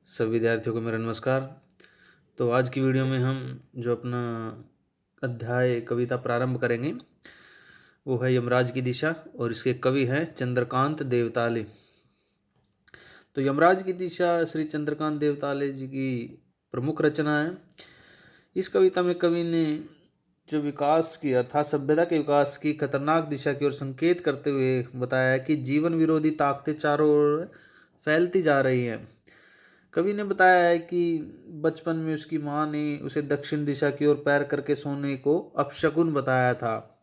सब विद्यार्थियों को मेरा नमस्कार। तो आज की वीडियो में हम जो अपना अध्याय कविता प्रारंभ करेंगे वो है यमराज की दिशा और इसके कवि हैं चंद्रकांत देवताले। तो यमराज की दिशा श्री चंद्रकांत देवताले जी की प्रमुख रचना है। इस कविता में कवि ने जो विकास की अर्थात सभ्यता के विकास की खतरनाक दिशा की ओर संकेत करते हुए बताया कि जीवन विरोधी ताकतें चारों ओर फैलती जा रही हैं। कवि ने बताया है कि बचपन में उसकी माँ ने उसे दक्षिण दिशा की ओर पैर करके सोने को अपशकुन बताया था।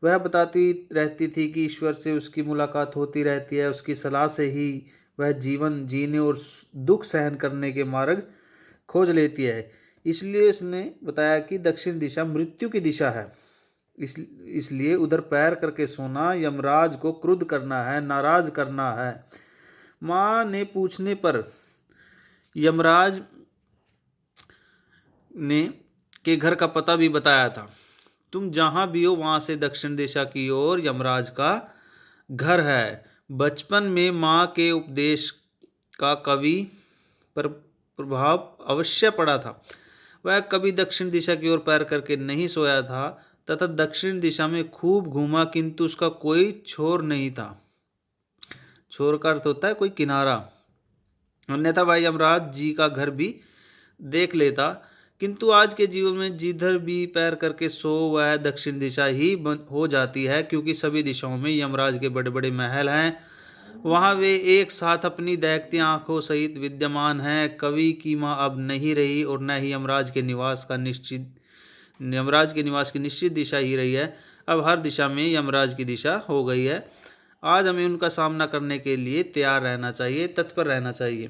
वह बताती रहती थी कि ईश्वर से उसकी मुलाकात होती रहती है, उसकी सलाह से ही वह जीवन जीने और दुख सहन करने के मार्ग खोज लेती है। इसलिए उसने बताया कि दक्षिण दिशा मृत्यु की दिशा है। इसलिए उधर पैर करके सोना यमराज को क्रुद्ध करना है, नाराज करना है। माँ ने पूछने पर यमराज ने के घर का पता भी बताया था। तुम जहां भी हो वहां से दक्षिण दिशा की ओर यमराज का घर है। बचपन में माँ के उपदेश का कवि पर प्रभाव अवश्य पड़ा था। वह कभी दक्षिण दिशा की ओर पैर करके नहीं सोया था तथा दक्षिण दिशा में खूब घूमा, किंतु उसका कोई छोर नहीं था। छोर का अर्थ होता है कोई किनारा। अन्यथा भाई यमराज जी का घर भी देख लेता, किंतु आज के जीवन में जिधर भी पैर करके सो वह दक्षिण दिशा ही हो जाती है, क्योंकि सभी दिशाओं में यमराज के बड़े बड़े महल हैं। वहाँ वे एक साथ अपनी दहकती आंखों सहित विद्यमान हैं। कवि की माँ अब नहीं रही और न ही यमराज के निवास की निश्चित दिशा ही रही है। अब हर दिशा में यमराज की दिशा हो गई है। आज हमें उनका सामना करने के लिए तैयार रहना चाहिए, तत्पर रहना चाहिए।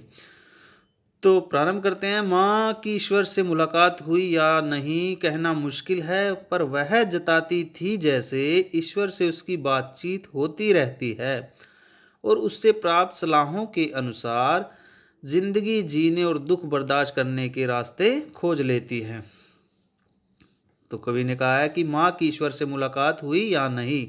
तो प्रारंभ करते हैं। माँ की ईश्वर से मुलाकात हुई या नहीं कहना मुश्किल है, पर वह जताती थी जैसे ईश्वर से उसकी बातचीत होती रहती है और उससे प्राप्त सलाहों के अनुसार जिंदगी जीने और दुख बर्दाश्त करने के रास्ते खोज लेती है। तो कवि ने कहा है कि माँ की ईश्वर से मुलाकात हुई या नहीं।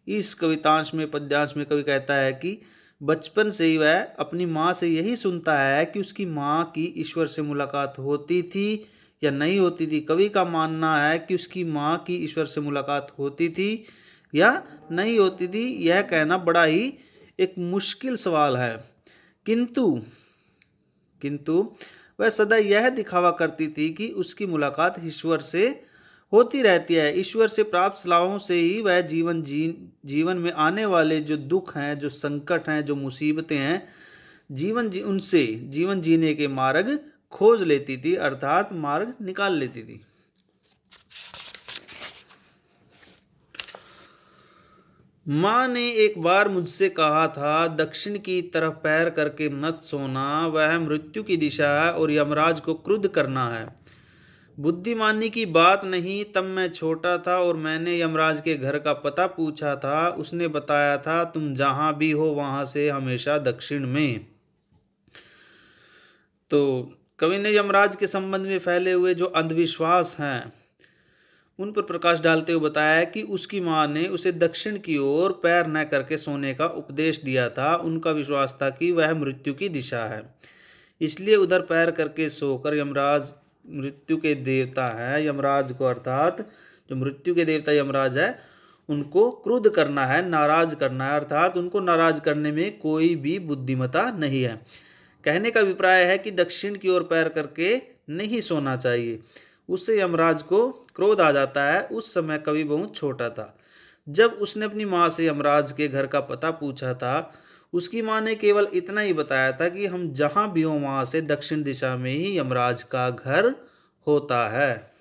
इस कवितांश में पद्यांश में कवि कहता है कि बचपन से ही वह अपनी माँ से यही सुनता है कि उसकी माँ की ईश्वर से मुलाकात होती थी या नहीं होती थी। कवि का मानना है कि उसकी माँ की ईश्वर से मुलाकात होती थी या नहीं होती थी, यह कहना बड़ा ही एक मुश्किल सवाल है। किंतु किंतु वह सदा यह दिखावा करती थी कि उसकी मुलाकात ईश्वर से होती रहती है। ईश्वर से प्राप्त सलाहों से ही वह जीवन में आने वाले जो दुख हैं, जो संकट हैं, जो मुसीबतें हैं, उनसे जीवन जीने के मार्ग खोज लेती थी, अर्थात मार्ग निकाल लेती थी। माँ ने एक बार मुझसे कहा था, दक्षिण की तरफ पैर करके मत सोना, वह मृत्यु की दिशा है और यमराज को क्रुद्ध करना है। बुद्धिमानी की बात नहीं, तब मैं छोटा था और मैंने यमराज के घर का पता पूछा था। उसने बताया था, तुम जहां भी हो वहां से हमेशा दक्षिण में। तो कवि ने यमराज के संबंध में फैले हुए जो अंधविश्वास हैं उन पर प्रकाश डालते हुए बताया कि उसकी माँ ने उसे दक्षिण की ओर पैर न करके सोने का उपदेश दिया था। उनका विश्वास था कि वह मृत्यु की दिशा है, इसलिए उधर पैर करके सोकर यमराज मृत्यु के देवता है, यमराज को अर्थात जो मृत्यु के देवता यमराज है उनको क्रुद्ध करना है, नाराज करना है, अर्थात उनको नाराज करने में कोई भी बुद्धिमता नहीं है। कहने का अभिप्राय है कि दक्षिण की ओर पैर करके नहीं सोना चाहिए, उससे यमराज को क्रोध आ जाता है। उस समय कवि बहुत छोटा था। जब उसने अपनी माँ से यमराज के घर का पता पूछा था, उसकी माँ ने केवल इतना ही बताया था कि हम जहां भी हों वहां से दक्षिण दिशा में ही यमराज का घर होता है।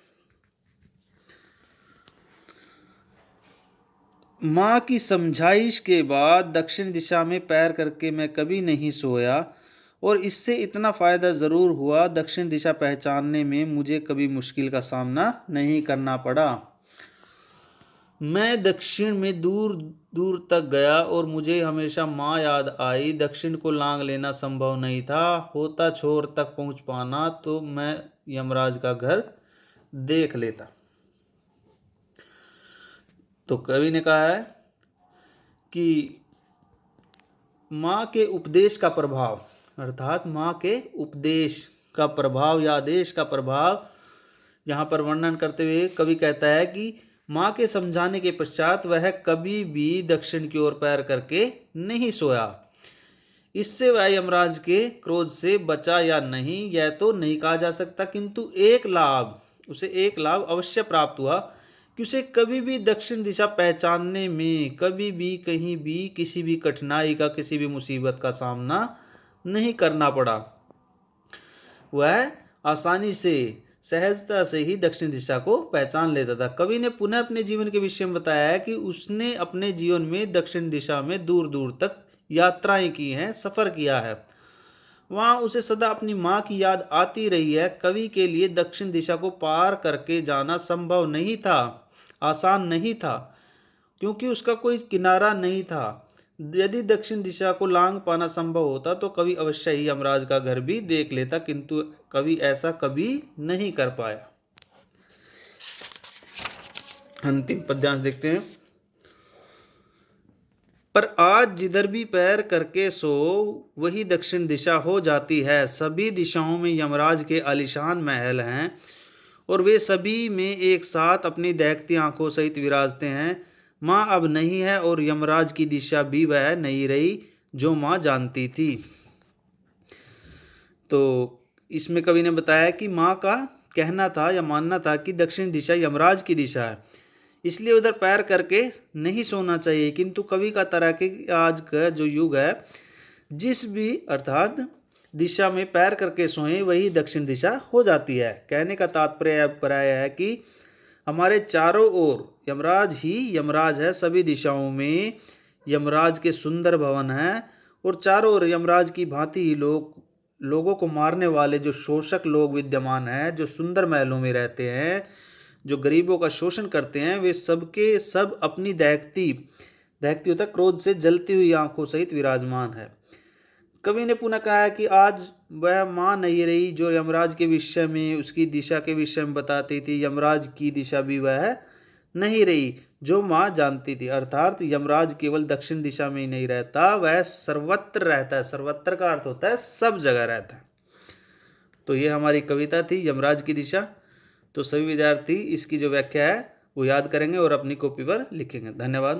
माँ की समझाइश के बाद दक्षिण दिशा में पैर करके मैं कभी नहीं सोया और इससे इतना फ़ायदा ज़रूर हुआ, दक्षिण दिशा पहचानने में मुझे कभी मुश्किल का सामना नहीं करना पड़ा। मैं दक्षिण में दूर दूर तक गया और मुझे हमेशा माँ याद आई। दक्षिण को लांग लेना संभव नहीं था, होता छोर तक पहुँच पाना तो मैं यमराज का घर देख लेता। तो कवि ने कहा है कि माँ के उपदेश का प्रभाव, अर्थात माँ के उपदेश का प्रभाव या आदेश का प्रभाव यहाँ पर वर्णन करते हुए कवि कहता है कि माँ के समझाने के पश्चात वह कभी भी दक्षिण की ओर पैर करके नहीं सोया। इससे वह यमराज के क्रोध से बचा या नहीं, यह तो नहीं कहा जा सकता, किंतु उसे एक लाभ अवश्य प्राप्त हुआ कि उसे कभी भी दक्षिण दिशा पहचानने में कभी भी कहीं भी किसी भी कठिनाई का, किसी भी मुसीबत का सामना नहीं करना पड़ा। वह आसानी से, सहजता से ही दक्षिण दिशा को पहचान लेता था। कवि ने पुनः अपने जीवन के विषय में बताया है कि उसने अपने जीवन में दक्षिण दिशा में दूर दूर तक यात्राएं की हैं, सफ़र किया है। वहाँ उसे सदा अपनी माँ की याद आती रही है। कवि के लिए दक्षिण दिशा को पार करके जाना संभव नहीं था, आसान नहीं था, क्योंकि उसका कोई किनारा नहीं था। यदि दक्षिण दिशा को लांघ पाना संभव होता तो कवि अवश्य ही यमराज का घर भी देख लेता, किंतु कवि ऐसा कभी नहीं कर पाया। अंतिम पद्यांश देखते हैं। पर आज जिधर भी पैर करके सो वही दक्षिण दिशा हो जाती है। सभी दिशाओं में यमराज के आलीशान महल हैं और वे सभी में एक साथ अपनी दहकती आंखों सहित विराजते हैं। माँ अब नहीं है और यमराज की दिशा भी वह नहीं रही जो माँ जानती थी। तो इसमें कवि ने बताया कि माँ का कहना था या मानना था कि दक्षिण दिशा यमराज की दिशा है, इसलिए उधर पैर करके नहीं सोना चाहिए। किंतु कवि का तरह के आज का जो युग है, जिस भी अर्थात दिशा में पैर करके सोएं वही दक्षिण दिशा हो जाती है। कहने का तात्पर्य है कि हमारे चारों ओर यमराज ही यमराज है। सभी दिशाओं में यमराज के सुंदर भवन हैं और चारों ओर यमराज की भांति ही लोगों को मारने वाले जो शोषक लोग विद्यमान हैं, जो सुंदर महलों में रहते हैं, जो गरीबों का शोषण करते हैं, वे सबके सब अपनी दहकती होता क्रोध से जलती हुई आंखों सहित विराजमान है। कवि ने पुनः कहा है कि आज वह माँ नहीं रही जो यमराज के विषय में, उसकी दिशा के विषय में बताती थी। यमराज की दिशा भी वह नहीं रही जो माँ जानती थी। अर्थात यमराज केवल दक्षिण दिशा में ही नहीं रहता, वह सर्वत्र रहता है। सर्वत्र का अर्थ होता है सब जगह रहता है। तो ये हमारी कविता थी यमराज की दिशा। तो सभी विद्यार्थी इसकी जो व्याख्या है वो याद करेंगे और अपनी कॉपी पर लिखेंगे। धन्यवाद।